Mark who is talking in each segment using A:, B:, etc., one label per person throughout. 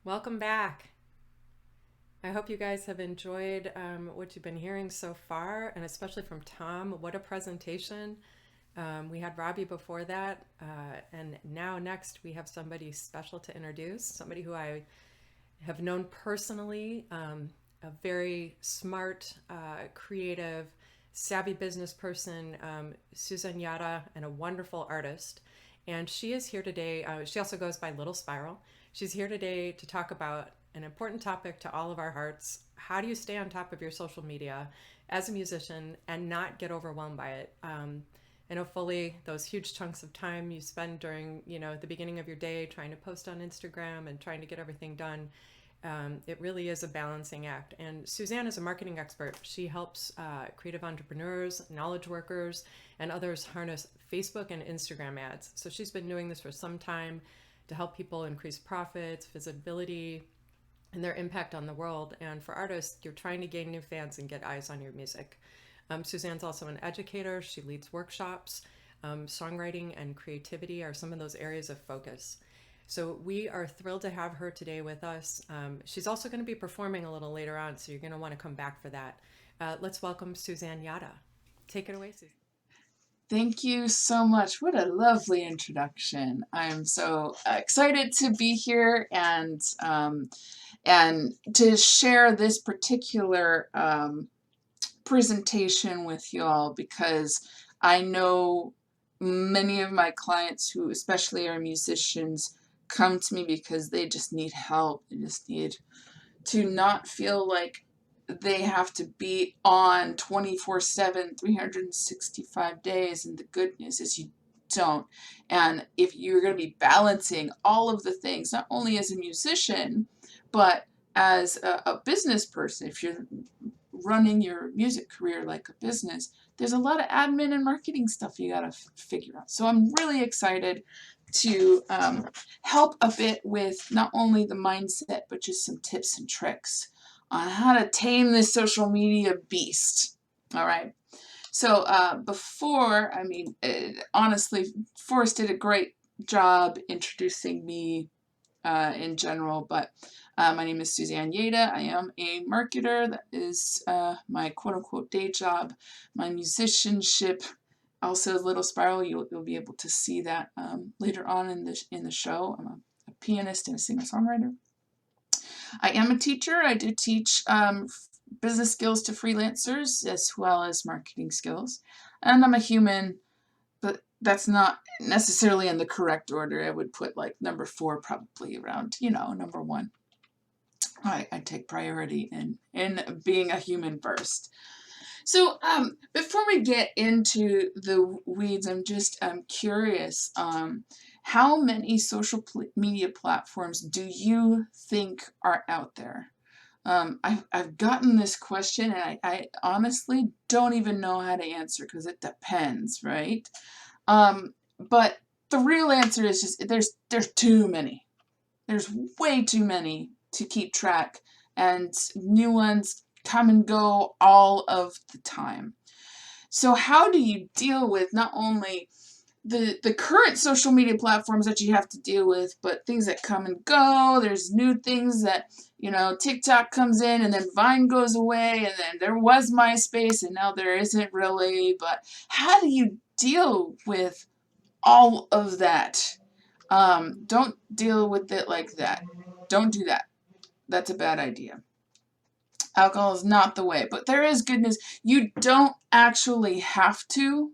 A: Welcome back. I hope you guys have enjoyed what you've been hearing so far, and especially from Tom. What a presentation. We had Robbie before that, and now next we have somebody special to introduce, somebody who I have known personally, a very smart, creative, savvy business person, Suzanne Yada, and a wonderful artist. And she is here today. She also goes by Little Spiral. She's here today to talk about an important topic to all of our hearts. How do you stay on top of your social media as a musician and not get overwhelmed by it? I know fully those huge chunks of time you spend during, the beginning of your day trying to post on Instagram and trying to get everything done. It really is a balancing act. And Suzanne is a marketing expert. She helps creative entrepreneurs, knowledge workers, and others harness Facebook and Instagram ads. So she's been doing this for some time to help people increase profits, visibility, and their impact on the world. And for artists, you're trying to gain new fans and get eyes on your music. Suzanne's also an educator. She leads workshops. Songwriting and creativity are some of those areas of focus. So we are thrilled to have her today with us. She's also going to be performing a little later on, so you're going to want to come back for that. Let's welcome Suzanne Yada. Take it away, Suzanne.
B: Thank you so much. What a lovely introduction. I'm so excited to be here and to share this particular presentation with you all, because I know many of my clients who especially are musicians come to me because they just need help. They just need to not feel like they have to be on 24/7, 365 days, and the good news is you don't. And if you're going to be balancing all of the things, not only as a musician, but as a business person, if you're running your music career like a business, there's a lot of admin and marketing stuff you got to figure out. So I'm really excited to help a bit with not only the mindset, but just some tips and tricks on how to tame this social media beast. All right. So honestly, Forrest did a great job introducing me in general, but my name is Suzanne Yada. I am a marketer. That is my quote-unquote day job. My musicianship, also Little Spiral, you'll be able to see that later on in the show. I'm a pianist and a singer-songwriter. I am a teacher. I do teach business skills to freelancers as well as marketing skills. And I'm a human, but that's not necessarily in the correct order. I would put like number 4 probably around, number 1. I take priority in being a human first. So before we get into the weeds, I'm curious, how many social media platforms do you think are out there? I've gotten this question, and I honestly don't even know how to answer because it depends, right? But the real answer is just there's too many. There's way too many to keep track, and new ones come and go all of the time. So how do you deal with not only the current social media platforms that you have to deal with, but things that come and go? There's new things that, TikTok comes in and then Vine goes away, and then there was MySpace and now there isn't really. But how do you deal with all of that? Don't deal with it like that. Don't do that. That's a bad idea. Alcohol is not the way. But there is good news. You don't actually have to.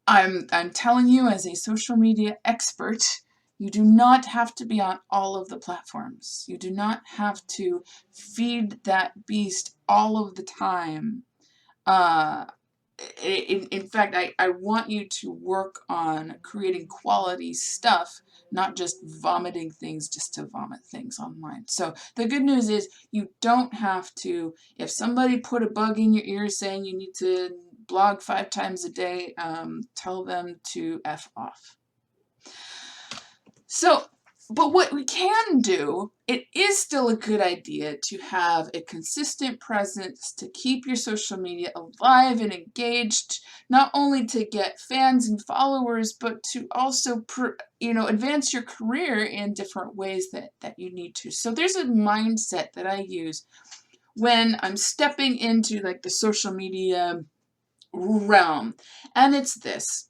B: I'm telling you, as a social media expert, you do not have to be on all of the platforms. You do not have to feed that beast all of the time. Uh, in fact, I want you to work on creating quality stuff, not just vomiting things just to vomit things online. So the good news is you don't have to. If somebody put a bug in your ear saying you need to blog 5 times a day, tell them to F off. So But what we can do, it is still a good idea to have a consistent presence to keep your social media alive and engaged, not only to get fans and followers, but to also, advance your career in different ways that you need to. So there's a mindset that I use when I'm stepping into like the social media realm, and it's this.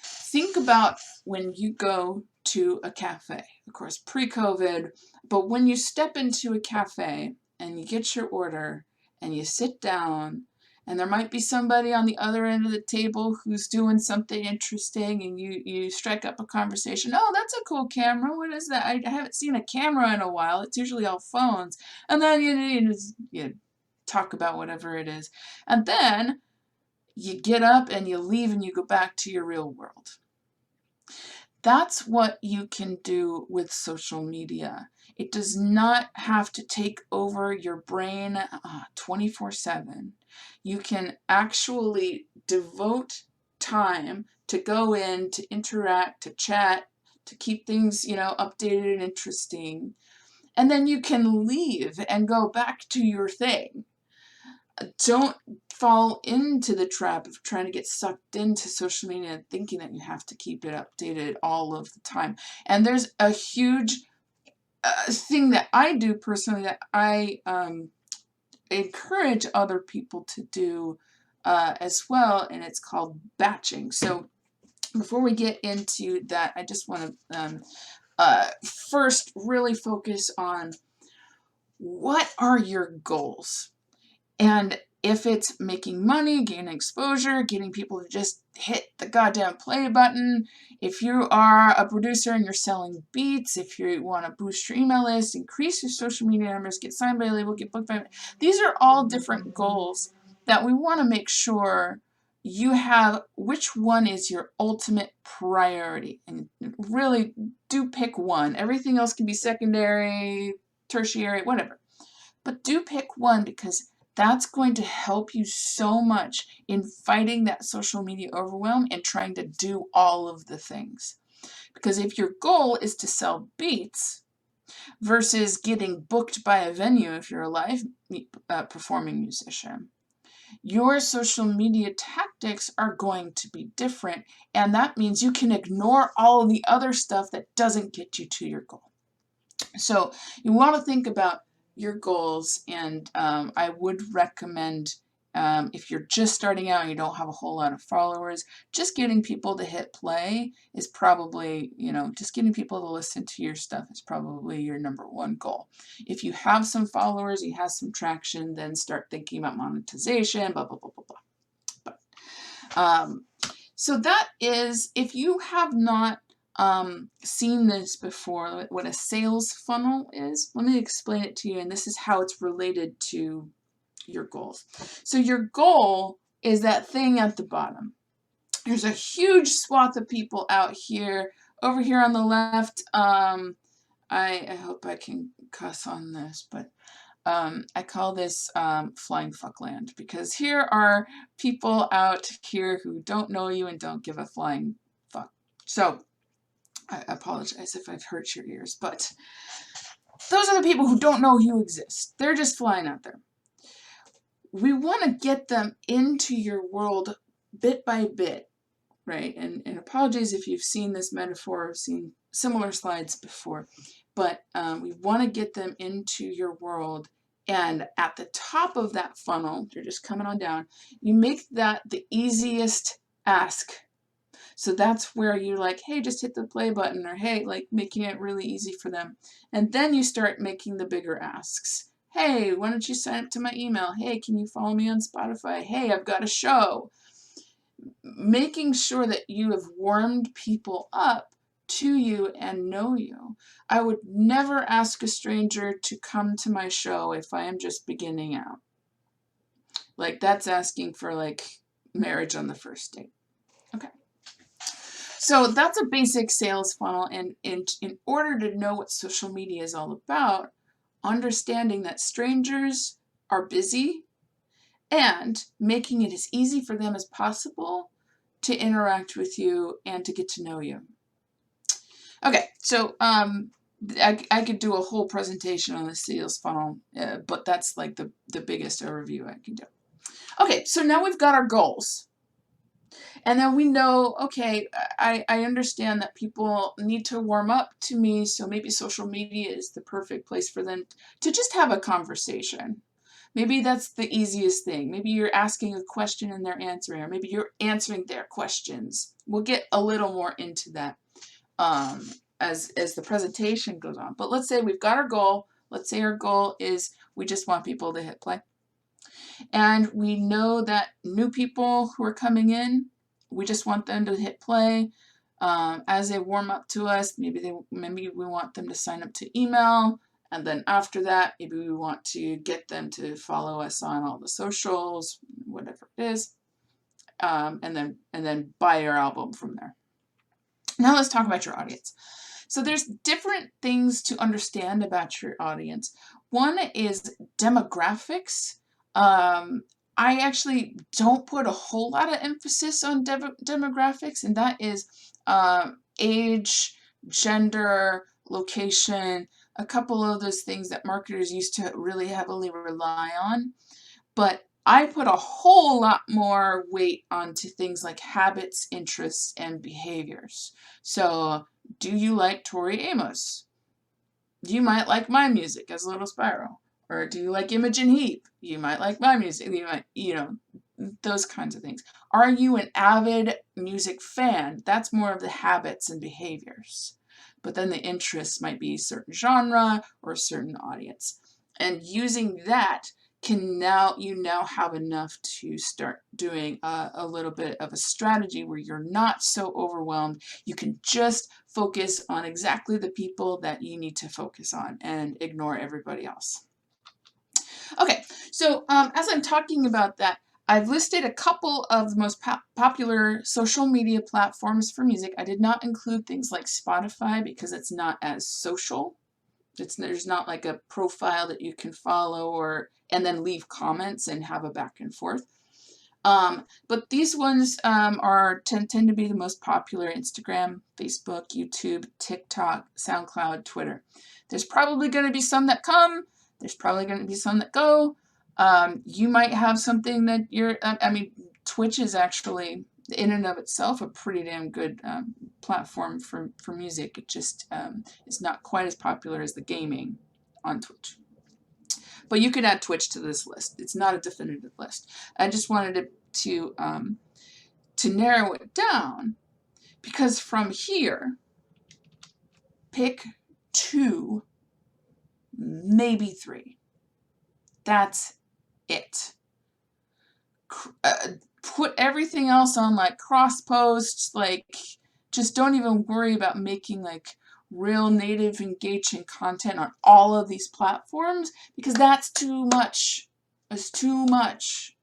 B: Think about when you go to a cafe, of course, pre-COVID, but when you step into a cafe and you get your order and you sit down, and there might be somebody on the other end of the table who's doing something interesting, and you strike up a conversation. Oh, that's a cool camera. What is that? I haven't seen a camera in a while. It's usually all phones. And then you talk about whatever it is. And then you get up and you leave and you go back to your real world. That's what you can do with social media. It does not have to take over your brain 24/7. You can actually devote time to go in, to interact, to chat, to keep things, updated and interesting. And then you can leave and go back to your thing. Don't fall into the trap of trying to get sucked into social media and thinking that you have to keep it updated all of the time. And there's a huge thing that I do personally that I encourage other people to do as well, and it's called batching. So before we get into that, I just want to first really focus on what are your goals. And if it's making money, gaining exposure, getting people to just hit the goddamn play button, if you are a producer and you're selling beats, if you want to boost your email list, increase your social media numbers, get signed by a label, get booked by, these are all different goals that we want to make sure you have which one is your ultimate priority. And really do pick one. Everything else can be secondary, tertiary, whatever. But do pick one, because that's going to help you so much in fighting that social media overwhelm and trying to do all of the things. Because if your goal is to sell beats versus getting booked by a venue if you're a live performing musician, your social media tactics are going to be different, and that means you can ignore all of the other stuff that doesn't get you to your goal. So you want to think about your goals, and I would recommend, if you're just starting out and you don't have a whole lot of followers, just getting people to hit play is probably, just getting people to listen to your stuff is probably your number one goal. If you have some followers, you have some traction, then start thinking about monetization, blah, blah, blah, blah, blah. But, so that is, if you have not seen this before, what a sales funnel is, let me explain it to you, and this is how it's related to your goals. So your goal is that thing at the bottom. There's a huge swath of people out here. Over here on the left, I hope I can cuss on this, but I call this flying fuckland, because here are people out here who don't know you and don't give a flying fuck. So I apologize if I've hurt your ears, but those are the people who don't know you exist. They're just flying out there. We want to get them into your world bit by bit, right? And apologies if you've seen this metaphor or seen similar slides before, but we want to get them into your world. And at the top of that funnel, they're just coming on down, you make that the easiest ask. So that's where you're like, hey, just hit the play button, or hey, like making it really easy for them. And then you start making the bigger asks. Hey, why don't you sign up to my email? Hey, can you follow me on Spotify? Hey, I've got a show. Making sure that you have warmed people up to you and know you. I would never ask a stranger to come to my show if I am just beginning out. Like, that's asking for like marriage on the first date. Okay. So that's a basic sales funnel, and in order to know what social media is all about, understanding that strangers are busy and making it as easy for them as possible to interact with you and to get to know you. Okay, so I could do a whole presentation on the sales funnel, but that's like the biggest overview I can do. Okay, so now we've got our goals. And then we know, okay, I understand that people need to warm up to me, so maybe social media is the perfect place for them to just have a conversation. Maybe that's the easiest thing. Maybe you're asking a question and they're answering, or maybe you're answering their questions. We'll get a little more into that as the presentation goes on. But let's say we've got our goal. Let's say our goal is we just want people to hit play. And we know that new people who are coming in, we just want them to hit play. As they warm up to us, maybe we want them to sign up to email. And then after that, maybe we want to get them to follow us on all the socials, whatever it is. And then buy your album from there. Now let's talk about your audience. So there's different things to understand about your audience. One is demographics. I actually don't put a whole lot of emphasis on demographics, and that is age, gender, location, a couple of those things that marketers used to really heavily rely on. But I put a whole lot more weight onto things like habits, interests, and behaviors. So, do you like Tori Amos? You might like my music as Little Spiral. Or do you like Imogen Heap? You might like my music. You might, those kinds of things. Are you an avid music fan? That's more of the habits and behaviors. But then the interests might be a certain genre or a certain audience. And using that you now have enough to start doing a little bit of a strategy where you're not so overwhelmed. You can just focus on exactly the people that you need to focus on and ignore everybody else. Okay, so as I'm talking about that, I've listed a couple of the most popular social media platforms for music. I did not include things like Spotify because it's not as social. There's not like a profile that you can follow and then leave comments and have a back and forth. But these ones tend to be the most popular: Instagram, Facebook, YouTube, TikTok, SoundCloud, Twitter. There's probably going to be some that come. There's probably going to be some that go. You might have something that Twitch is actually, in and of itself, a pretty damn good platform for music. It just is not quite as popular as the gaming on Twitch. But you could add Twitch to this list. It's not a definitive list. I just wanted to narrow it down, because from here, pick 2, maybe 3. That's it. Put everything else on like cross posts, like just don't even worry about making like real native engaging content on all of these platforms, because that's too much. It's too much.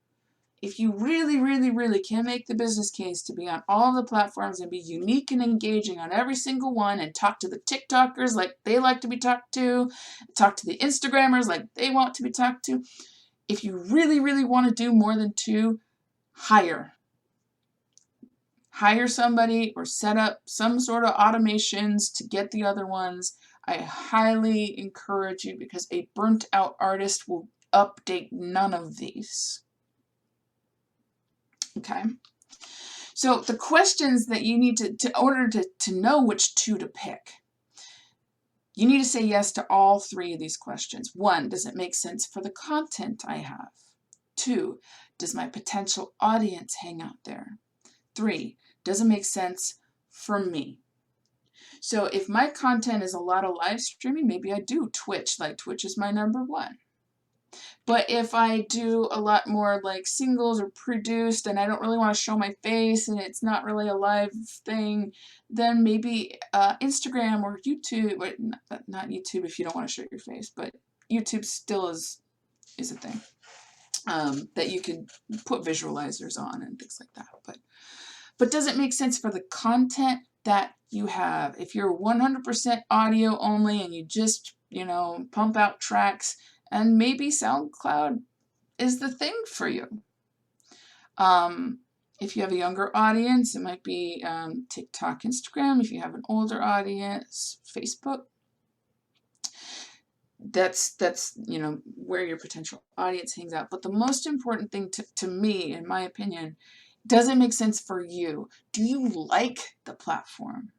B: If you really, really, really can make the business case to be on all of the platforms and be unique and engaging on every single one, and talk to the TikTokers like they like to be talked to, talk to the Instagrammers like they want to be talked to, if you really, really want to do more than 2, hire somebody or set up some sort of automations to get the other ones. I highly encourage you, because a burnt out artist will update none of these. Okay. So the questions that you need to order to know which 2 to pick, you need to say yes to all 3 of these questions. 1, does it make sense for the content I have? 2, does my potential audience hang out there? 3, does it make sense for me? So if my content is a lot of live streaming, maybe I do Twitch. Like Twitch is my number 1. But if I do a lot more like singles or produced and I don't really want to show my face and it's not really a live thing, then maybe Instagram or YouTube, or not YouTube if you don't want to show your face, but YouTube still is a thing that you can put visualizers on and things like that. But does it make sense for the content that you have? If you're 100% audio only and you just, pump out tracks, and maybe SoundCloud is the thing for you. If you have a younger audience, it might be TikTok, Instagram. If you have an older audience, Facebook. That's where your potential audience hangs out. But the most important thing to me, in my opinion, does it make sense for you? Do you like the platform?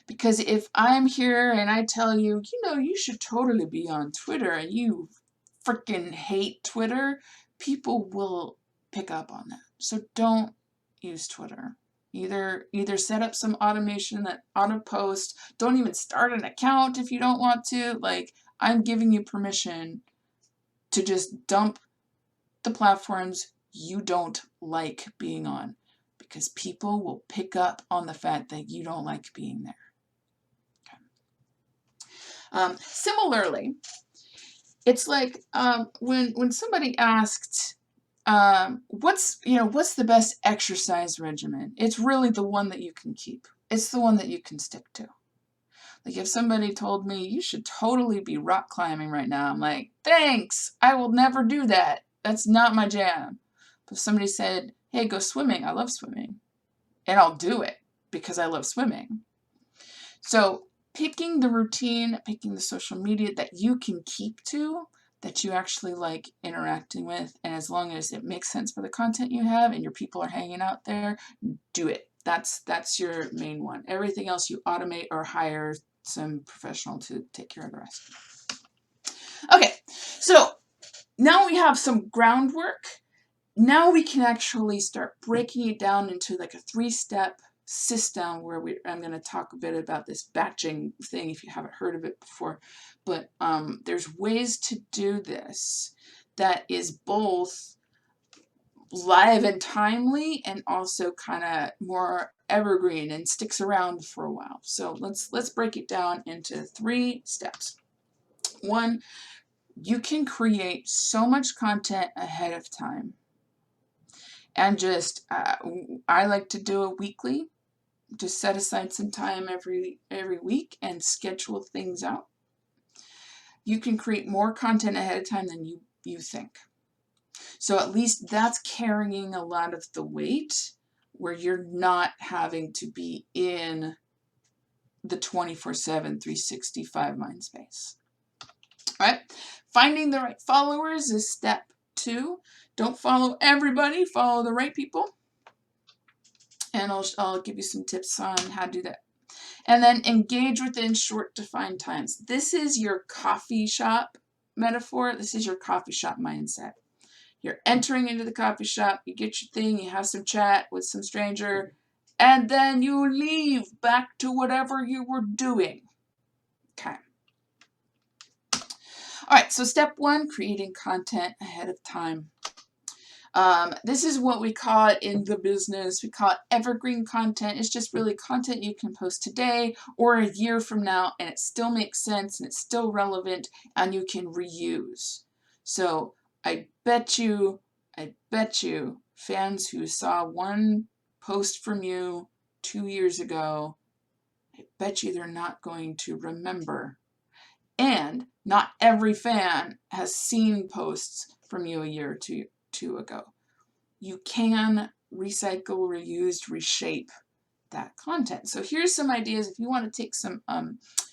B: Because if I'm here and I tell you, you should totally be on Twitter, and you freaking hate Twitter, people will pick up on that. So don't use Twitter. Either set up some automation that auto post. Don't even start an account if you don't want to. Like, I'm giving you permission to just dump the platforms you don't like being on, because people will pick up on the fact that you don't like being there. Similarly, it's like when somebody asked, what's the best exercise regimen? It's really the one that you can keep. It's the one that you can stick to. Like, if somebody told me you should totally be rock climbing right now, I'm like, thanks, I will never do that. That's not my jam. But if somebody said, hey, go swimming, I love swimming, and I'll do it because I love swimming. So picking the routine, picking the social media that you can keep to, that you actually like interacting with, and as long as it makes sense for the content you have and your people are hanging out there, do it. That's your main one. Everything else you automate or hire some professional to take care of the rest. Okay, so now we have some groundwork. Now we can actually start breaking it down into like a 3-step system where I'm going to talk a bit about this batching thing if you haven't heard of it before. But there's ways to do this that is both live and timely and also kind of more evergreen and sticks around for a while. So let's break it down into 3 steps. 1, you can create so much content ahead of time. And just, I like to do it weekly. Just set aside some time every week and schedule things out. You can create more content ahead of time than you think. So at least that's carrying a lot of the weight, where you're not having to be in the 24/7, 365 mind space. All right? Finding the right followers is step 2. Don't follow everybody, follow the right people. And I'll give you some tips on how to do that. And then engage within short defined times. This is your coffee shop metaphor. This is your coffee shop mindset. You're entering into the coffee shop, you get your thing, you have some chat with some stranger, and then you leave back to whatever you were doing. Okay. All right, so step 1, creating content ahead of time. This is what we call it in the business. We call it evergreen content. It's just really content you can post today or a year from now, and it still makes sense and it's still relevant and you can reuse. So I bet you, fans who saw one post from you 2 years ago, I bet you they're not going to remember. And not every fan has seen posts from you a year or two ago. You can recycle, reuse, reshape that content. So here's some ideas. If you want to take some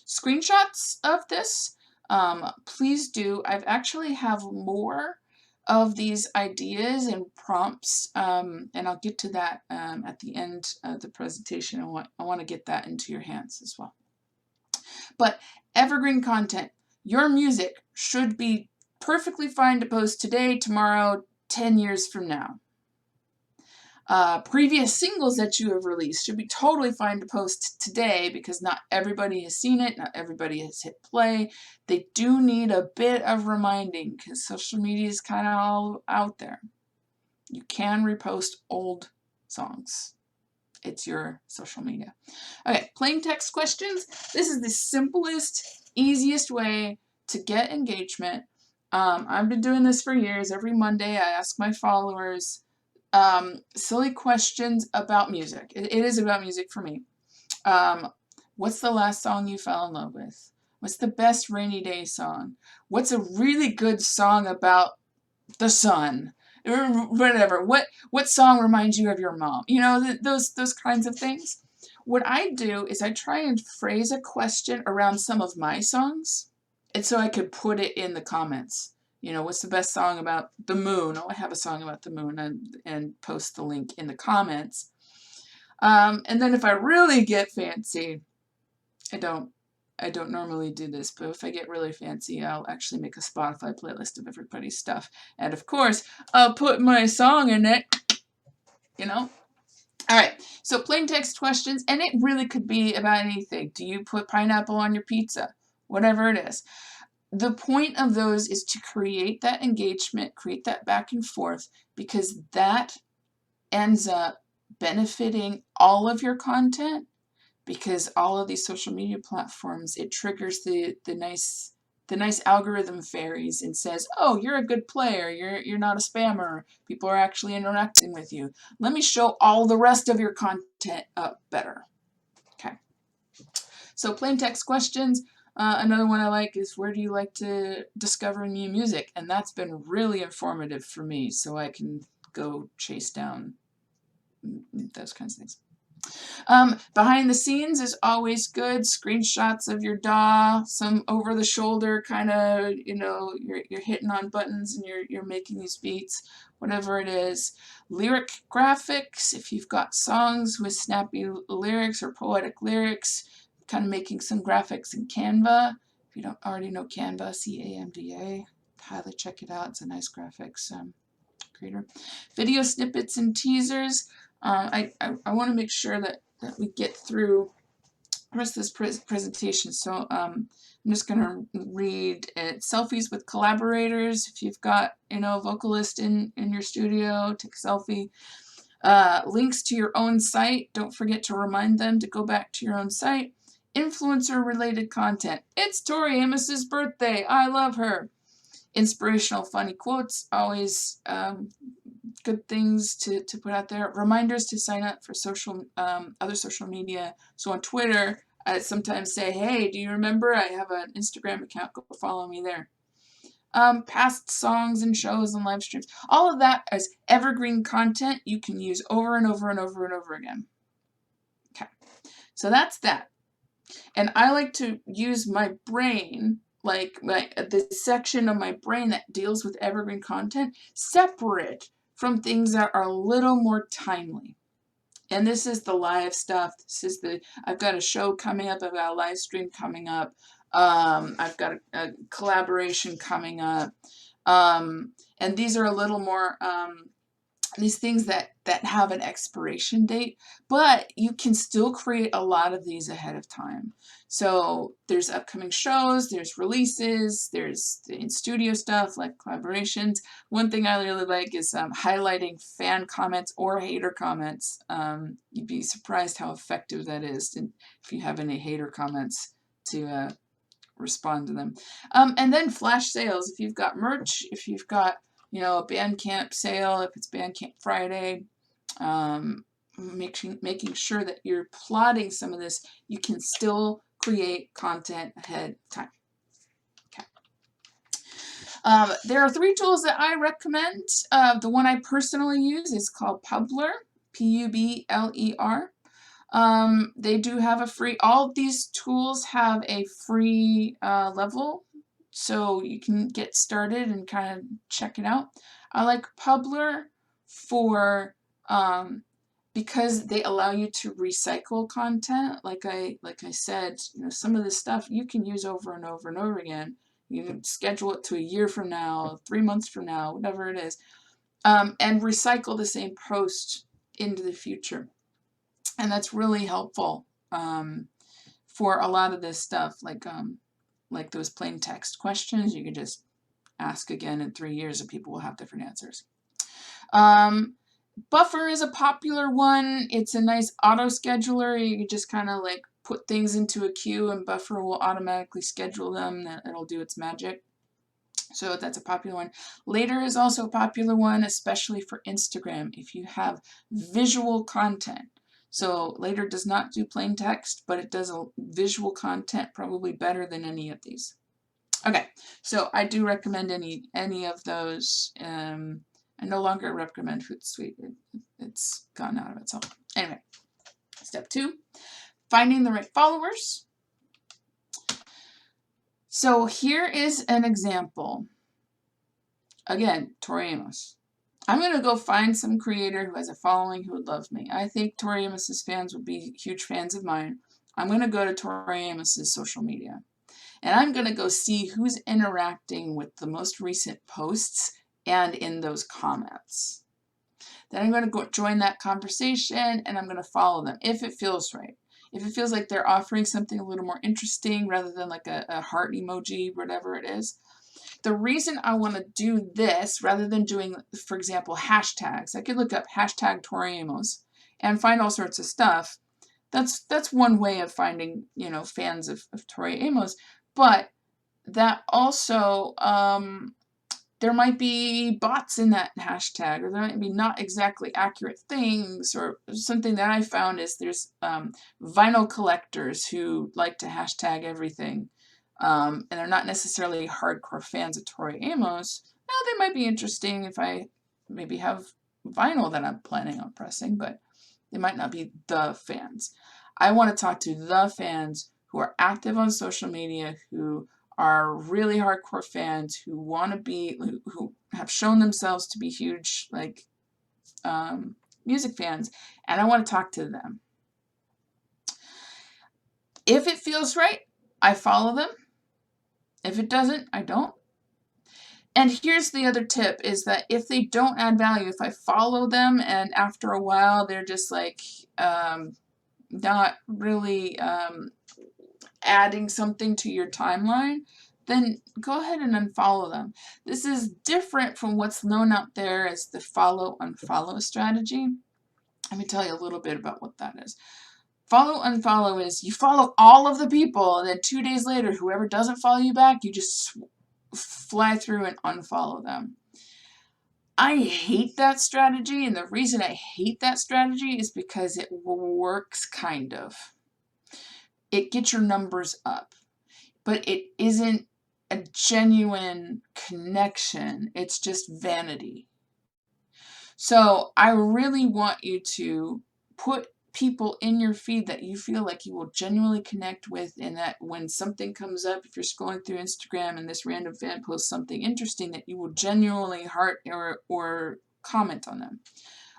B: screenshots of this, please do. I've actually have more of these ideas and prompts, and I'll get to that at the end of the presentation. I want to get that into your hands as well. But evergreen content, your music should be perfectly fine to post today, tomorrow, 10 years from now. Previous singles that you have released should be totally fine to post today, because not everybody has seen it, not everybody has hit play. They do need a bit of reminding because social media is kind of all out there. You can repost old songs. It's your social media. Okay, plain text questions. This is the simplest, easiest way to get engagement. I've been doing this for years. Every Monday I ask my followers silly questions about music. It is about music for me. What's the last song you fell in love with? What's the best rainy day song? What's a really good song about the sun? whatever. What song reminds you of your mom? You know, those kinds of things. What I do is I try and phrase a question around some of my songs, and so I could put it in the comments. You know, what's the best song about the moon? Oh, I have a song about the moon, and post the link in the comments. And then if I really get fancy, I don't normally do this, but if I get really fancy, I'll actually make a Spotify playlist of everybody's stuff. And of course, I'll put my song in it, you know? All right, so plain text questions, and it really could be about anything. Do you put pineapple on your pizza? Whatever it is. The point of those is to create that engagement, create that back and forth, because that ends up benefiting all of your content, because all of these social media platforms, it triggers the nice algorithm fairies and says, oh, you're a good player, you're not a spammer, people are actually interacting with you. Let me show all the rest of your content up better. Okay. So plain text questions. Another one I like is, where do you like to discover new music? And that's been really informative for me, so I can go chase down those kinds of things. Behind the scenes is always good. Screenshots of your DAW, some over the shoulder kind of, you know, you're hitting on buttons and you're making these beats, whatever it is. Lyric graphics, if you've got songs with snappy lyrics or poetic lyrics, kind of making some graphics in Canva. If you don't already know Canva, CAMDA, highly check it out. It's a nice graphics creator. Video snippets and teasers. I want to make sure that we get through the rest of this presentation. So I'm just going to read it. Selfies with collaborators. If you've got, you know, a vocalist in your studio, take a selfie. Links to your own site. Don't forget to remind them to go back to your own site. Influencer related content. It's Tori Amos's birthday. I love her. Inspirational, funny quotes. Always good things to put out there. Reminders to sign up for other social media. So on Twitter, I sometimes say, hey, do you remember I have an Instagram account? Go follow me there. Past songs and shows and live streams. All of that as evergreen content you can use over and over and over and over again. Okay, so that's that. And I like to use my brain, like this section of my brain that deals with evergreen content, separate from things that are a little more timely. And this is the live stuff. I've got a show coming up. I've got a live stream coming up. I've got a collaboration coming up. And these are a little more, these things that have an expiration date, but you can still create a lot of these ahead of time. So there's upcoming shows, there's releases, there's in-studio stuff like collaborations. One thing I really like is highlighting fan comments or hater comments. You'd be surprised how effective that is if you have any hater comments to respond to them. And then flash sales. If you've got merch, if you've got, you know, a Bandcamp sale, if it's Bandcamp Friday, making sure that you're plotting some of this, you can still create content ahead of time. Okay. There are 3 tools that I recommend. The one I personally use is called Publer, Publer. They do have a free, all of these tools have a free level, so you can get started and kind of check it out. I like Publer for because they allow you to recycle content. Like I said, you know, some of this stuff you can use over and over and over again. You can schedule it to a year from now, 3 months from now, whatever it is, and recycle the same post into the future. And that's really helpful for a lot of this stuff, like those plain text questions. You can just ask again in 3 years and people will have different answers. Buffer is a popular one. It's a nice auto scheduler. You can just kind of like put things into a queue and Buffer will automatically schedule them. It'll do its magic. So that's a popular one. Later is also a popular one, especially for Instagram if you have visual content. So Later does not do plain text, but it does a visual content probably better than any of these. Okay, so I do recommend any of those I no longer recommend Hootsuite. It's gone out of itself. Anyway, step 2, finding the right followers. So here is an example. Again, Tori Amos. I'm going to go find some creator who has a following who would love me. I think Tori Amos's fans would be huge fans of mine. I'm going to go to Tori Amos's social media. And I'm going to go see who's interacting with the most recent posts and in those comments. Then I'm going to go join that conversation and I'm going to follow them if it feels right. If it feels like they're offering something a little more interesting rather than like a heart emoji, whatever it is. The reason I want to do this rather than doing, for example, hashtags, I could look up hashtag Tori Amos and find all sorts of stuff. That's one way of finding, fans of Tori Amos. But that also, there might be bots in that hashtag, or there might be not exactly accurate things, or something that I found is there's vinyl collectors who like to hashtag everything. And they're not necessarily hardcore fans of Tori Amos. Well, they might be interesting if I maybe have vinyl that I'm planning on pressing, but they might not be the fans. I want to talk to the fans who are active on social media, who are really hardcore fans, who want to be, who have shown themselves to be huge, music fans, and I want to talk to them. If it feels right, I follow them. If it doesn't, I don't. And here's the other tip, is that if they don't add value, if I follow them and after a while they're just like not really adding something to your timeline, then go ahead and unfollow them. This is different from what's known out there as the follow-unfollow strategy. Let me tell you a little bit about what that is. Follow-unfollow is you follow all of the people, and then 2 days later, whoever doesn't follow you back, you just fly through and unfollow them. I hate that strategy, and the reason I hate that strategy is because it works, kind of. It gets your numbers up, but it isn't a genuine connection. It's just vanity. So I really want you to put people in your feed that you feel like you will genuinely connect with, and that when something comes up, if you're scrolling through Instagram and this random fan posts something interesting, that you will genuinely heart or comment on them.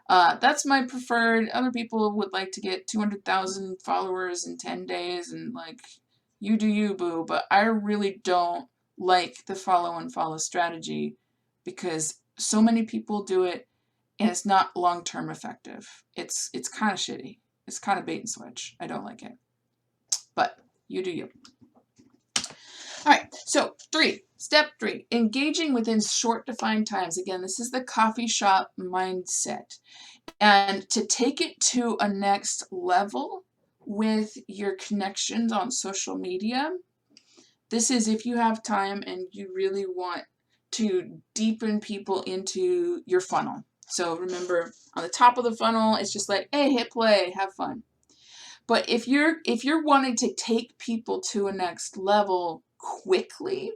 B: That's my preferred. Other people would like to get 200,000 followers in 10 days, and you do you, boo. But I really don't like the follow-unfollow strategy because so many people do it and it's not long-term effective. It's kind of shitty. It's kind of bait and switch. I don't like it. But you do you. All right, so step 3, engaging within short defined times. Again, this is the coffee shop mindset. And to take it to a next level with your connections on social media, this is if you have time and you really want to deepen people into your funnel. So remember, on the top of the funnel, it's just like, hey, hit play, have fun. But if you're wanting to take people to a next level quickly,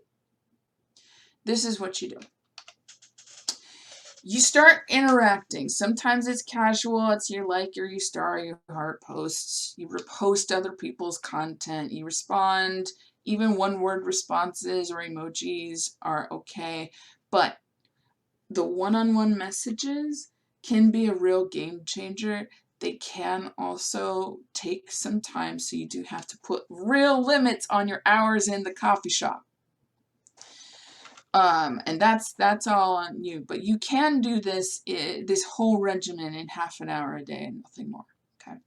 B: this is what you do. You start interacting. Sometimes it's casual. It's your like, or you star, your heart posts. You repost other people's content. You respond. Even one-word responses or emojis are okay. But the one-on-one messages can be a real game changer. They can also take some time, so you do have to put real limits on your hours in the coffee shop. And that's all on you. But you can do this whole regimen in half an hour a day and nothing more. Okay.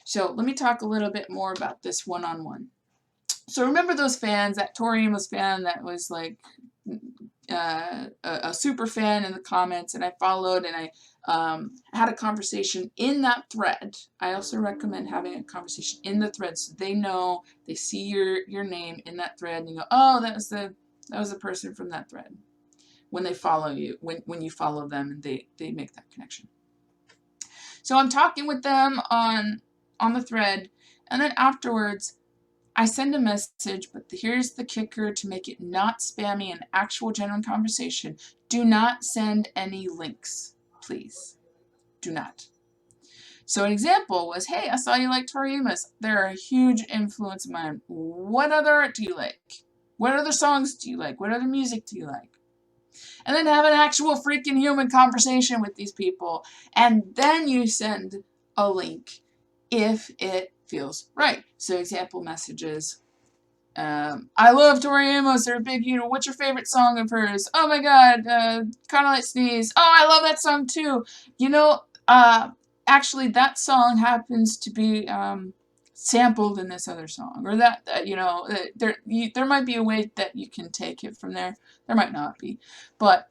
B: So let me talk a little bit more about this one-on-one. So remember those fans, that Tori Amos fan that was like a super fan in the comments, and I followed and I had a conversation in that thread. I also recommend having a conversation in the thread so they know, they see your name in that thread and you go, oh, that was the person from that thread. When they follow you, when you follow them and they make that connection. So I'm talking with them on the thread, and then afterwards I send a message, but here's the kicker to make it not spammy and actual genuine conversation. Do not send any links, please. Do not. So an example was, hey, I saw you like Tori Amos. They're a huge influence of mine. What other art do you like? What other songs do you like? What other music do you like? And then have an actual freaking human conversation with these people. And then you send a link if it feels right. So example messages. I love Tori Amos. They're a big, what's your favorite song of hers? Oh my God, Kinda Like Sneeze. Oh, I love that song too. Actually that song happens to be sampled in this other song, or there might be a way that you can take it from there. There might not be, but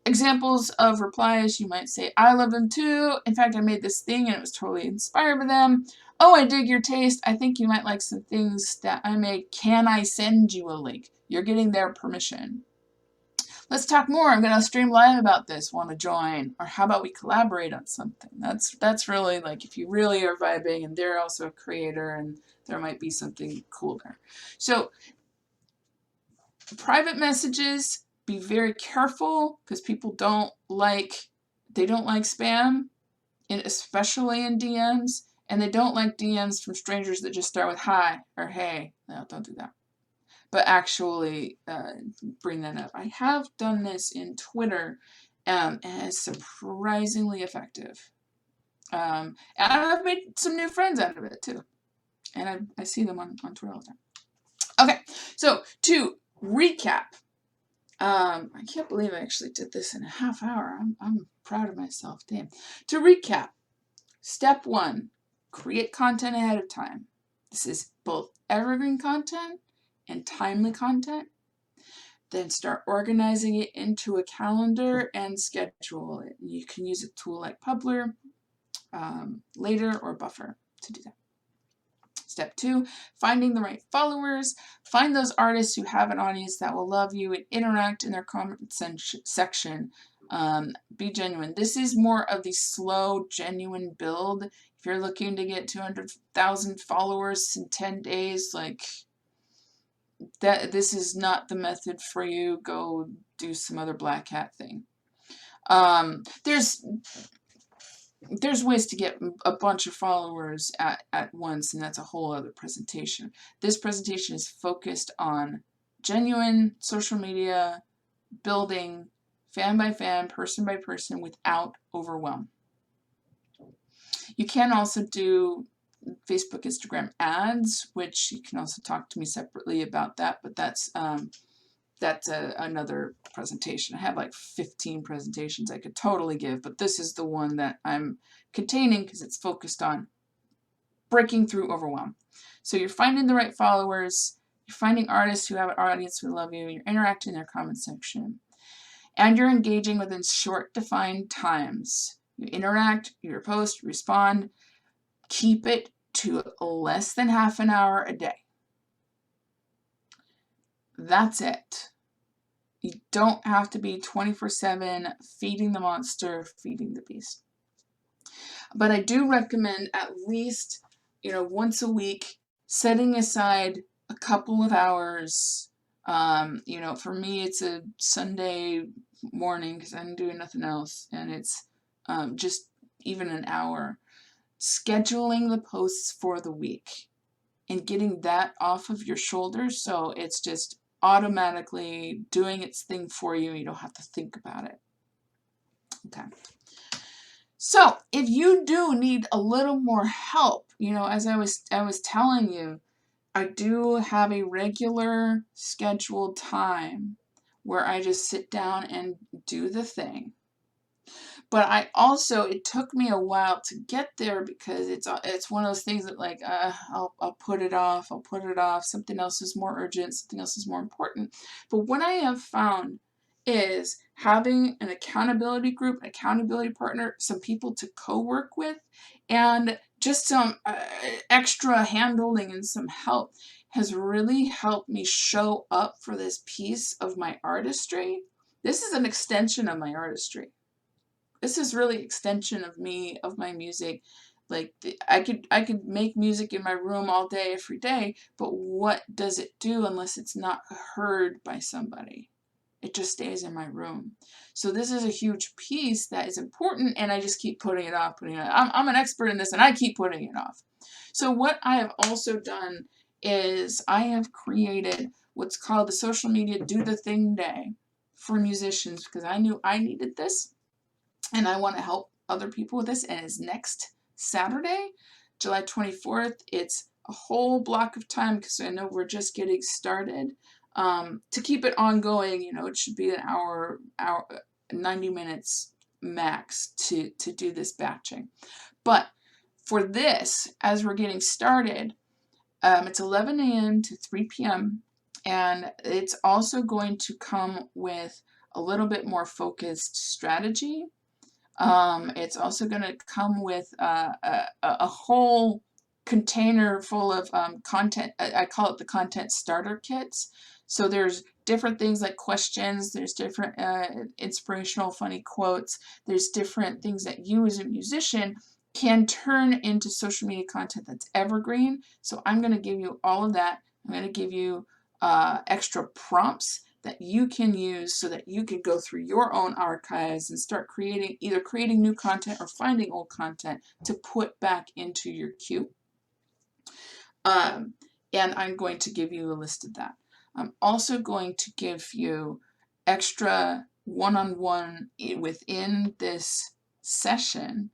B: examples of replies, you might say, I love them too. In fact, I made this thing and it was totally inspired by them. Oh, I dig your taste. I think you might like some things that I made. Can I send you a link? You're getting their permission. Let's talk more. I'm going to stream live about this. Want to join? Or how about we collaborate on something? That's really like if you really are vibing and they're also a creator and there might be something cool there. So private messages, be very careful because people don't like spam, especially in DMs. And they don't like DMs from strangers that just start with hi or hey. No, don't do that. But actually bring that up. I have done this in Twitter, and it's surprisingly effective. And I've made some new friends out of it too. And I see them on Twitter all the time. Okay, so to recap. I can't believe I actually did this in a half hour. I'm proud of myself, damn. To recap, step 1. Create content ahead of time. This is both evergreen content and timely content. Then start organizing it into a calendar and schedule it. You can use a tool like Publer, Later, or Buffer to do that. Step 2, finding the right followers. Find those artists who have an audience that will love you and interact in their comment section. Be genuine. This is more of the slow, genuine build. If you're looking to get 200,000 followers in 10 days, like that, this is not the method for you. Go do some other black hat thing. There's ways to get a bunch of followers at once, and that's a whole other presentation. This presentation is focused on genuine social media building, fan by fan, person by person, without overwhelm. You can also do Facebook, Instagram ads, which you can also talk to me separately about that, but that's another presentation. I have like 15 presentations I could totally give, but this is the one that I'm containing because it's focused on breaking through overwhelm. So you're finding the right followers, you're finding artists who have an audience who love you, you're interacting in their comment section, and you're engaging within short defined times. You interact, you post, you respond. Keep it to less than half an hour a day. That's it. You don't have to be 24/7 feeding the monster, feeding the beast. But I do recommend at least, once a week, setting aside a couple of hours. For me, it's a Sunday morning because I'm doing nothing else, and it's just even an hour. Scheduling the posts for the week and getting that off of your shoulders so it's just automatically doing its thing for you. You don't have to think about it. Okay. So if you do need a little more help, as I was telling you, I do have a regular scheduled time where I just sit down and do the thing. But it took me a while to get there because it's one of those things that I'll put it off. Something else is more urgent. Something else is more important. But what I have found is having an accountability group, an accountability partner, some people to co-work with, and just some extra hand-holding and some help has really helped me show up for this piece of my artistry. This is an extension of my artistry. This is really extension of me, of my music. Like I could make music in my room all day, every day, but what does it do unless it's not heard by somebody? It just stays in my room. So this is a huge piece that is important, and I just keep putting it off, I'm an expert in this, and I keep putting it off. So what I have also done is I have created what's called the Social Media Do the Thing Day for musicians, because I knew I needed this, and I want to help other people with this, and it's next Saturday, July 24th. It's a whole block of time, because I know we're just getting started. To keep it ongoing, it should be an hour, 90 minutes max to do this batching. But for this, as we're getting started, it's 11 a.m. to 3 p.m. and it's also going to come with a little bit more focused strategy. It's also going to come with a whole container full of content. I call it the content starter kits. So there's different things like questions, there's different inspirational funny quotes, there's different things that you as a musician can turn into social media content that's evergreen. So I'm going to give you all of that. I'm going to give you extra prompts that you can use so that you can go through your own archives and start either creating new content or finding old content to put back into your queue. And I'm going to give you a list of that. I'm also going to give you extra one-on-one within this session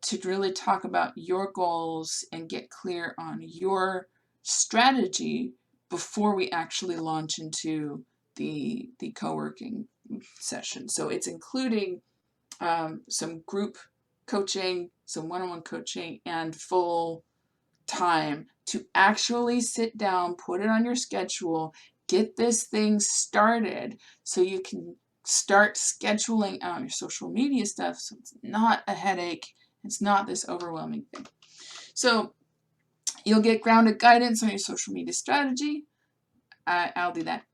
B: to really talk about your goals and get clear on your strategy before we actually launch into the co-working session. So it's including some group coaching, some one-on-one coaching, and full time to actually sit down, put it on your schedule, get this thing started so you can start scheduling out your social media stuff so it's not a headache. It's not this overwhelming thing. So you'll get grounded guidance on your social media strategy. I'll do that.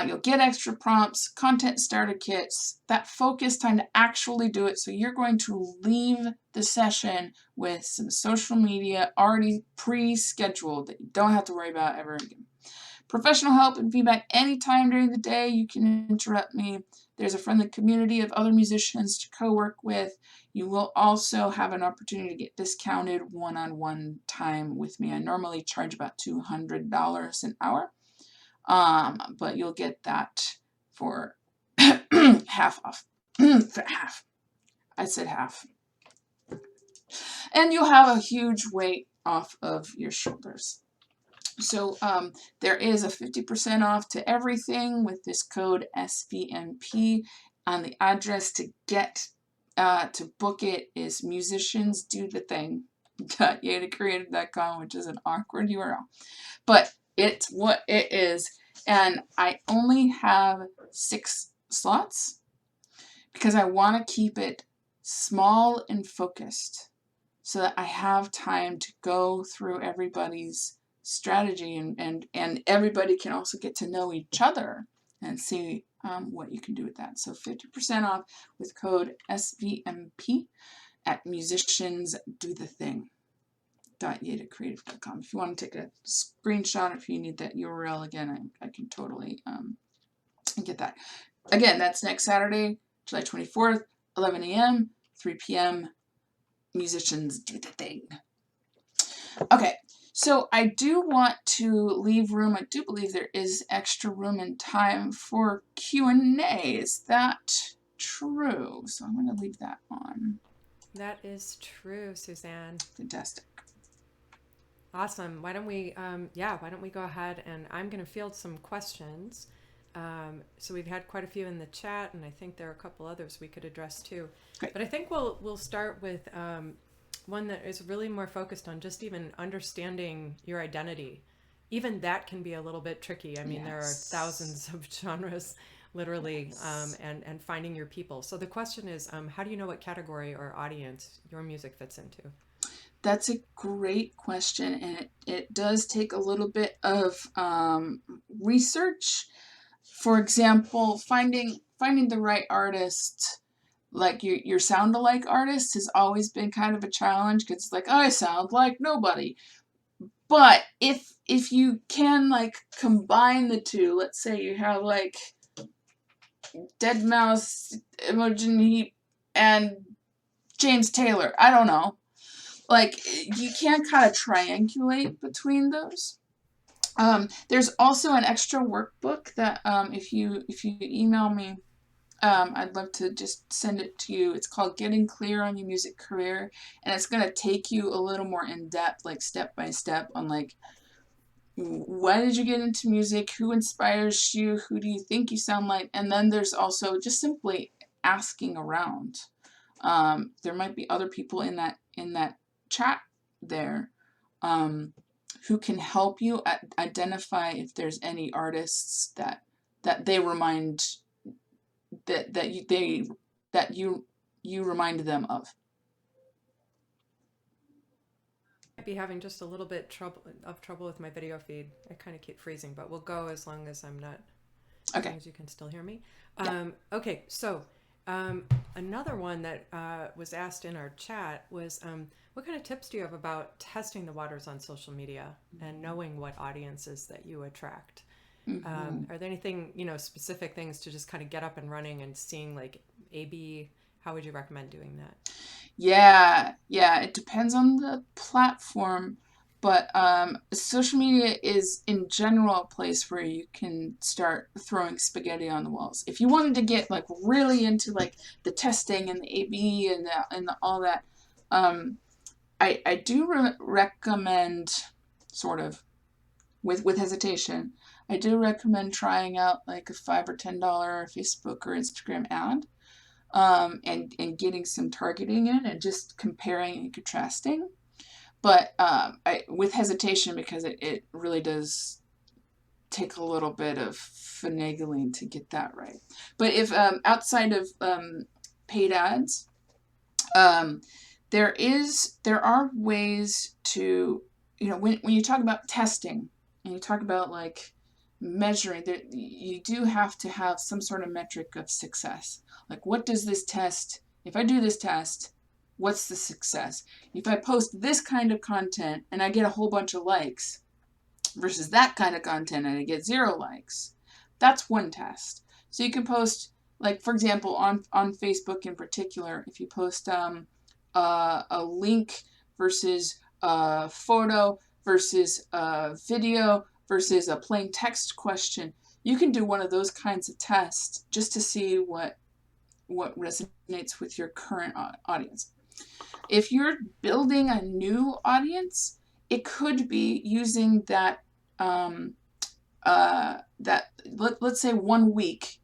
B: You'll get extra prompts, content starter kits, that focus time to actually do it. So you're going to leave the session with some social media already pre-scheduled that you don't have to worry about ever again. Professional help and feedback anytime during the day. You can interrupt me. There's a friendly community of other musicians to co-work with. You will also have an opportunity to get discounted one-on-one time with me. I normally charge about $200 an hour. But you'll get that for half off. For half. I said half. And you'll have a huge weight off of your shoulders. So there is a 50% off to everything with this code SVMP. And the address to get to book it is musiciansdothething.yadacreative.com, which is an awkward URL. But it's what it is. And I only have 6 slots because I want to keep it small and focused so that I have time to go through everybody's strategy and everybody can also get to know each other and see what you can do with that. So 50% off with code SVMP at musiciansdothething.yadacreative.com. If you want to take a screenshot, if you need that URL again, I can totally get that. Again, that's next Saturday, July 24th, 11 a.m., 3 p.m. Musicians do the thing. Okay, so I do want to leave room. I do believe there is extra room and time for Q&A. Is that true? So I'm going to leave that on.
A: That is true, Suzanne.
B: Fantastic.
A: Awesome. Why don't we go ahead and I'm going to field some questions. So we've had quite a few in the chat, and I think there are a couple others we could address too.
B: Great.
A: But I think we'll start with one that is really more focused on just even understanding your identity. Even that can be a little bit tricky. I mean, There are thousands of genres, literally, and finding your people. So the question is, how do you know what category or audience your music fits into?
B: That's a great question, and it does take a little bit of research. For example, finding the right artist, like your sound-alike artist, has always been kind of a challenge because it's like, I sound like nobody. But if you can like combine the two, let's say you have like Dead Mouse, Imogen Heap, and James Taylor. I don't know. Like, you can't kind of triangulate between those. There's also an extra workbook that if you email me, I'd love to just send it to you. It's called Getting Clear on Your Music Career, and it's gonna take you a little more in depth, like step by step, on like, why did you get into music? Who inspires you? Who do you think you sound like? And then there's also just simply asking around. There might be other people in that chat there, who can help you identify if there's any artists that they remind that you remind them of.
A: Be having just a little bit trouble with my video feed. I kind of keep freezing, but we'll go as long as I'm not, as long
B: Okay.
A: as you can still hear me.
B: Yeah.
A: Okay, so another one that was asked in our chat was, what kind of tips do you have about testing the waters on social media and knowing what audiences that you attract?
B: Hmm.
A: Are there anything, specific things to just kind of get up and running and seeing like A/B? How would you recommend doing that?
B: Yeah, yeah, it depends on the platform, but social media is in general a place where you can start throwing spaghetti on the walls. If you wanted to get like really into like the testing and the A/B and all that, um, I do recommend, sort of with hesitation. I do recommend trying out like a $5 or $10 Facebook or Instagram ad, and getting some targeting in and just comparing and contrasting. But with hesitation, because it really does take a little bit of finagling to get that right. But if outside of paid ads, um, there are ways to, when you talk about testing and you talk about like measuring, that you do have to have some sort of metric of success. Like, what does this test, if I do this test, what's the success? If I post this kind of content and I get a whole bunch of likes versus that kind of content and I get 0 likes, that's one test. So you can post, like, for example, on Facebook in particular, if you post a link versus a photo versus a video versus a plain text question, you can do one of those kinds of tests just to see what resonates with your current audience. If you're building a new audience, it could be using that, let's say 1 week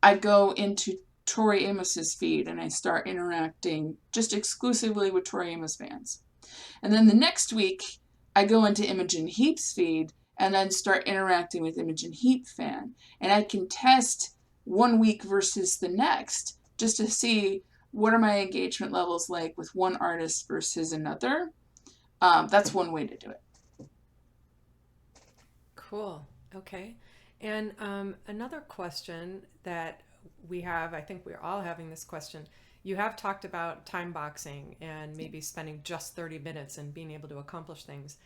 B: I go into Tori Amos's feed and I start interacting just exclusively with Tori Amos fans. And then the next week I go into Imogen Heap's feed and then start interacting with Imogen Heap fan. And I can test 1 week versus the next just to see what are my engagement levels like with one artist versus another. That's one way to do it.
A: Cool. Okay. And another question that we have, I think we're all having this question. You have talked about time boxing and maybe spending just 30 minutes and being able to accomplish things.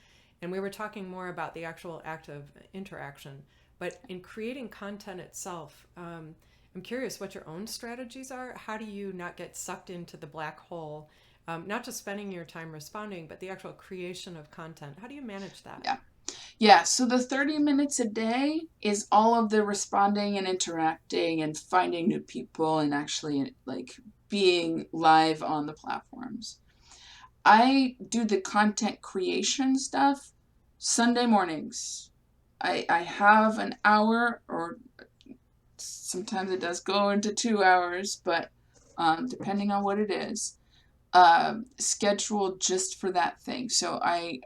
A: And we were talking more about the actual act of interaction. But in creating content itself, I'm curious what your own strategies are. How do you not get sucked into the black hole? Not just spending your time responding, but the actual creation of content. How do you manage that?
B: Yeah. Yeah, so the 30 minutes a day is all of the responding and interacting and finding new people and actually like being live on the platforms. I do the content creation stuff Sunday mornings. I have an hour, or sometimes it does go into 2 hours, but depending on what it is, scheduled just for that thing. So I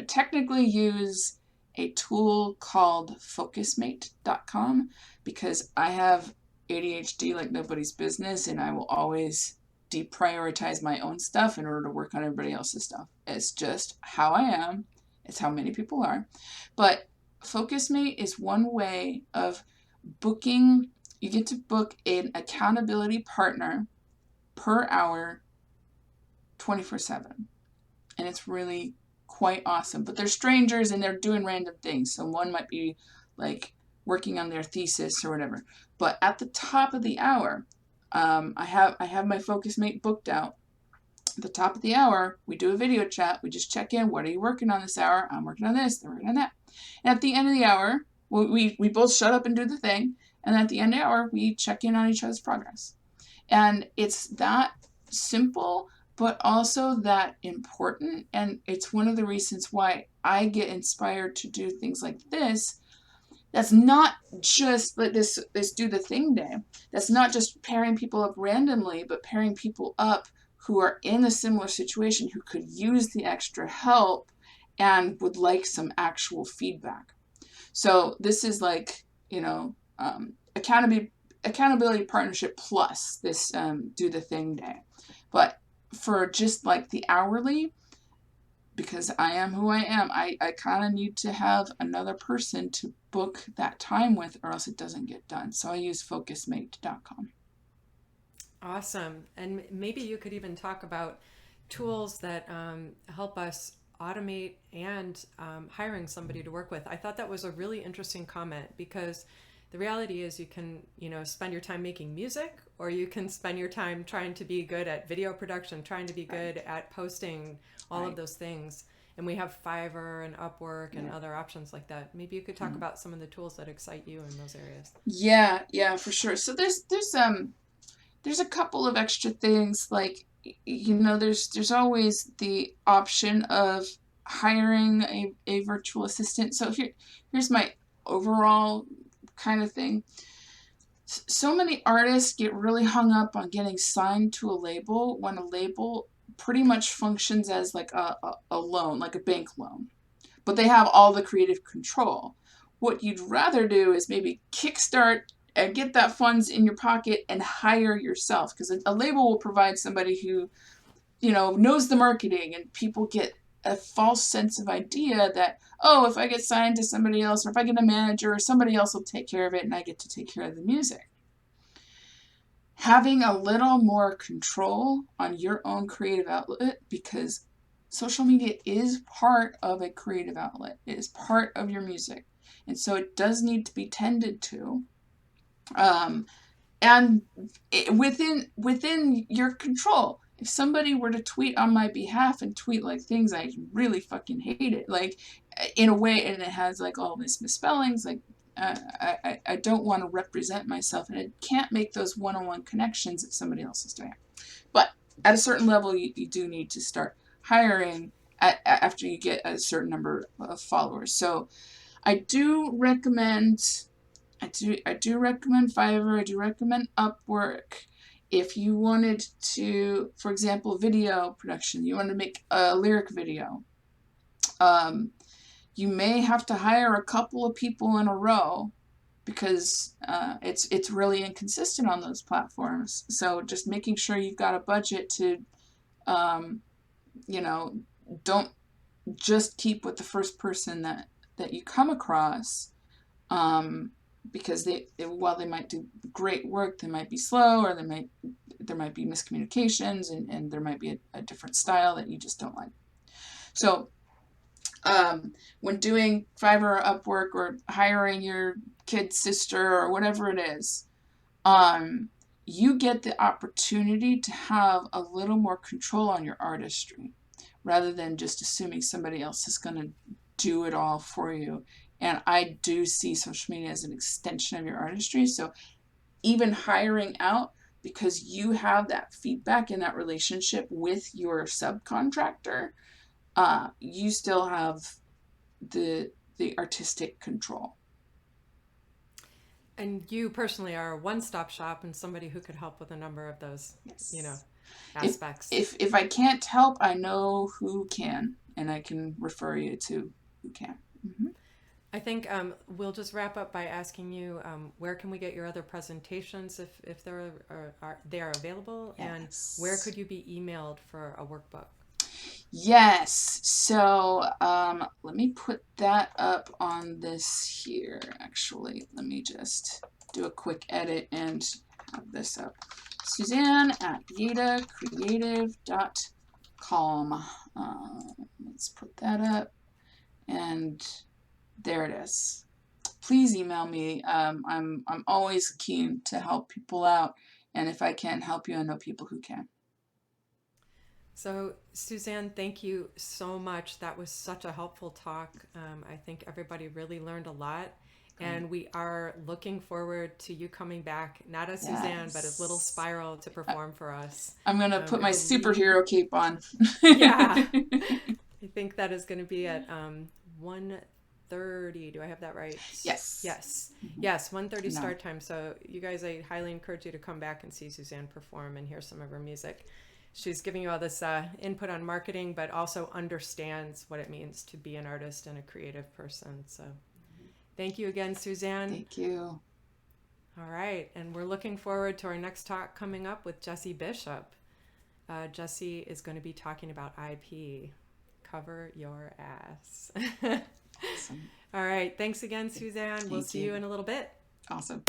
B: technically use a tool called focusmate.com because I have ADHD like nobody's business, and I will always deprioritize my own stuff in order to work on everybody else's stuff. It's just how I am. It's how many people are. But Focusmate is one way of booking. You get to book an accountability partner per hour, 24/7. And it's really quite awesome. But they're strangers and they're doing random things. So one might be like working on their thesis or whatever. But at the top of the hour, I have my focus mate booked out. At the top of the hour, we do a video chat. We just check in. What are you working on this hour? I'm working on this. They're working on that. And at the end of the hour, we both shut up and do the thing. And at the end of the hour, we check in on each other's progress. And it's that simple, but also that important. And it's one of the reasons why I get inspired to do things like this. That's not just like this do the thing day. That's not just pairing people up randomly, but pairing people up who are in a similar situation, who could use the extra help and would like some actual feedback. So this is like, accountability partnership plus this do the thing day. But for just like the hourly, because I am who I am, I kind of need to have another person to book that time with, or else it doesn't get done. So I use focusmate.com.
A: Awesome. And maybe you could even talk about tools that help us automate and hiring somebody to work with. I thought that was a really interesting comment, because the reality is you can, spend your time making music, or you can spend your time trying to be good at video production, trying to be good at posting, all of those things. And we have Fiverr and Upwork and other options like that. Maybe you could talk about some of the tools that excite you in those areas.
B: Yeah, for sure. So there's a couple of extra things, like, there's always the option of hiring a virtual assistant. So here's my overall kind of thing. So many artists get really hung up on getting signed to a label, when a label pretty much functions as like a loan, like a bank loan, but they have all the creative control. What you'd rather do is maybe kickstart and get that funds in your pocket and hire yourself, because a label will provide somebody who, knows the marketing, and people get a false sense of idea that, oh, if I get signed to somebody else, or if I get a manager, somebody else will take care of it and I get to take care of the music. Having a little more control on your own creative outlet, because social media is part of a creative outlet. It is part of your music. And so it does need to be tended to. And within your control. If somebody were to tweet on my behalf and tweet like things I really fucking hate it, like in a way, and it has like all these misspellings, like I don't want to represent myself, and I can't make those one-on-one connections if somebody else is doing it. But at a certain level, you do need to start hiring after you get a certain number of followers. So I do recommend Fiverr. I do recommend Upwork. If you wanted to, for example, video production, you want to make a lyric video, you may have to hire a couple of people in a row, because it's really inconsistent on those platforms. So just making sure you've got a budget to, don't just keep with the first person that you come across. Because while they might do great work, they might be slow, or there might be miscommunications, and there might be a different style that you just don't like. So when doing Fiverr or Upwork, or hiring your kid's sister or whatever it is, you get the opportunity to have a little more control on your artistry, rather than just assuming somebody else is going to do it all for you. And I do see social media as an extension of your artistry. So even hiring out, because you have that feedback and that relationship with your subcontractor, you still have the artistic control.
A: And you personally are a one-stop shop, and somebody who could help with a number of those, aspects.
B: If I can't help, I know who can, and I can refer you to who can. Mm-hmm.
A: I think we'll just wrap up by asking you, where can we get your other presentations if they are available?
B: Yes.
A: And where could you be emailed for a workbook?
B: Yes. So let me put that up on this here. Actually, let me just do a quick edit and have this up. Suzanne at yadacreative.com. Let's put that up, and there it is. please email me. I'm always keen to help people out, and if I can't help you, I know people who can.
A: So, Suzanne, thank you so much. That was such a helpful talk. I think everybody really learned a lot.
B: Great.
A: And we are looking forward to you coming back, not as Suzanne, but as Little Spiral to perform for us.
B: I'm going to put my
A: I believe-
B: superhero cape on.
A: Yeah. I think that is going to be at 1:30. Do I have that right?
B: Yes.
A: Yes. Yes, 1:30
B: No.
A: start time. So you guys, I highly encourage you to come back and see Suzanne perform and hear some of her music. She's giving you all this input on marketing, but also understands what it means to be an artist and a creative person. So thank you again, Suzanne.
B: Thank you.
A: All right. And we're looking forward to our next talk coming up with Jessie Bishop. Jessie is going to be talking about IP. Cover your ass.
B: Awesome.
A: All right. Thanks again, Suzanne. We'll see you in a little bit.
B: Awesome.